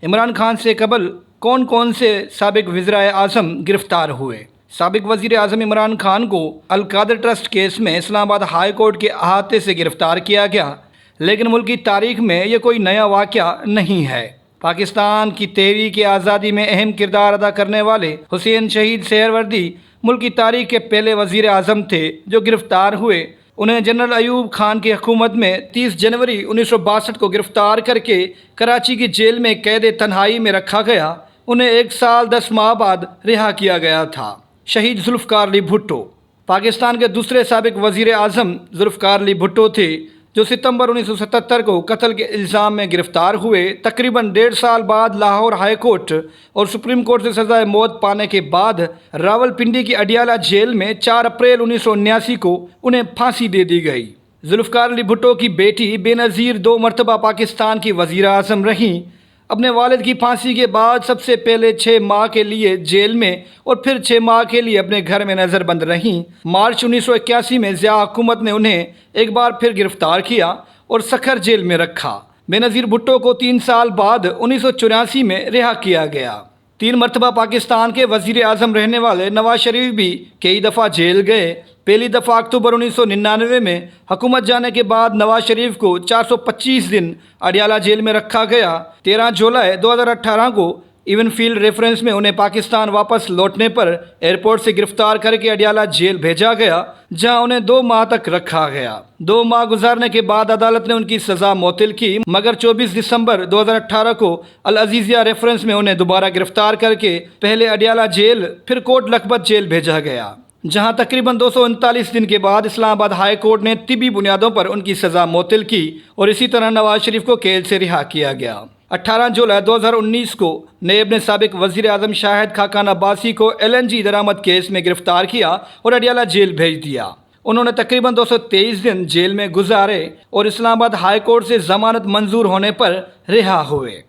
عمران خان سے قبل کون کون سے سابق وزرائے اعظم گرفتار ہوئے؟ سابق وزیر اعظم عمران خان کو القادر ٹرسٹ کیس میں اسلام آباد ہائی کورٹ کے احاطے سے گرفتار کیا گیا، لیکن ملک کی تاریخ میں یہ کوئی نیا واقعہ نہیں ہے۔ پاکستان کی تحریک آزادی میں اہم کردار ادا کرنے والے حسین شہید سہروردی ملک کی تاریخ کے پہلے وزیر اعظم تھے جو گرفتار ہوئے۔ انہیں جنرل ایوب خان کی حکومت میں 30 جنوری 1962 کو گرفتار کر کے کراچی کی جیل میں قید تنہائی میں رکھا گیا۔ انہیں 1 سال 10 ماہ بعد رہا کیا گیا تھا۔ شہید ذوالفقار علی بھٹو پاکستان کے دوسرے سابق وزیر اعظم ذوالفقار علی بھٹو تھے جو ستمبر 1977 کو قتل کے الزام میں گرفتار ہوئے۔ تقریباً 1.5 سال بعد لاہور ہائی کورٹ اور سپریم کورٹ سے سزائے موت پانے کے بعد راولپنڈی کی اڈیالہ جیل میں 4 اپریل 1979 کو انہیں پھانسی دے دی گئی۔ ذوالفقار علی بھٹو کی بیٹی بے نظیر 2 مرتبہ پاکستان کی وزیر اعظم رہیں۔ اپنے والد کی پھانسی کے بعد سب سے پہلے 6 ماہ کے لیے جیل میں اور پھر 6 ماہ کے لیے اپنے گھر میں نظر بند رہیں۔ مارچ 1981 میں ضیاء حکومت نے انہیں ایک بار پھر گرفتار کیا اور سکھر جیل میں رکھا۔ بے نظیر بھٹو کو 3 سال بعد 1984 میں رہا کیا گیا۔ 3 مرتبہ پاکستان کے وزیر اعظم رہنے والے نواز شریف بھی کئی دفعہ جیل گئے۔ پہلی دفعہ اکتوبر 1999 میں حکومت جانے کے بعد نواز شریف کو 425 دن اڈیالہ جیل میں رکھا گیا۔ 13 جولائی 2018 کو ایون فیلڈ ریفرنس میں انہیں پاکستان واپس لوٹنے پر ایئرپورٹ سے گرفتار کر کے اڈیالہ جیل بھیجا گیا، جہاں انہیں 2 ماہ تک رکھا گیا۔ 2 ماہ گزارنے کے بعد عدالت نے ان کی سزا معطل کی، مگر 24 دسمبر 2018 کو العزیزیہ ریفرنس میں انہیں دوبارہ گرفتار کر کے پہلے اڈیالہ جیل پھر کوٹ لکھپت جیل بھیجا گیا، جہاں تقریباً 239 دن کے بعد اسلام آباد ہائی کورٹ نے طبی بنیادوں پر ان کی سزا معطل کی اور اسی طرح نواز شریف کو قید سے رہا کیا گیا۔ 18 جولائی 2019 کو نیب نے سابق وزیر اعظم شاہد خاقان عباسی کو LNG درآمد کیس میں گرفتار کیا اور اڈیالہ جیل بھیج دیا۔ انہوں نے تقریباً 223 دن جیل میں گزارے اور اسلام آباد ہائی کورٹ سے ضمانت منظور ہونے پر رہا ہوئے۔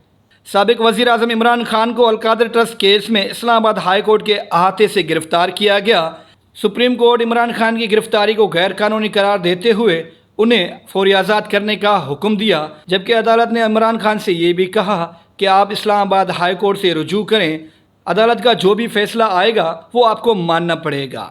سابق وزیر اعظم عمران خان کو القادر ٹرسٹ کیس میں اسلام آباد ہائی کورٹ کے احاطے سے گرفتار کیا گیا۔ سپریم کورٹ عمران خان کی گرفتاری کو غیر قانونی قرار دیتے ہوئے انہیں فوری آزاد کرنے کا حکم دیا، جبکہ عدالت نے عمران خان سے یہ بھی کہا کہ آپ اسلام آباد ہائی کورٹ سے رجوع کریں، عدالت کا جو بھی فیصلہ آئے گا وہ آپ کو ماننا پڑے گا۔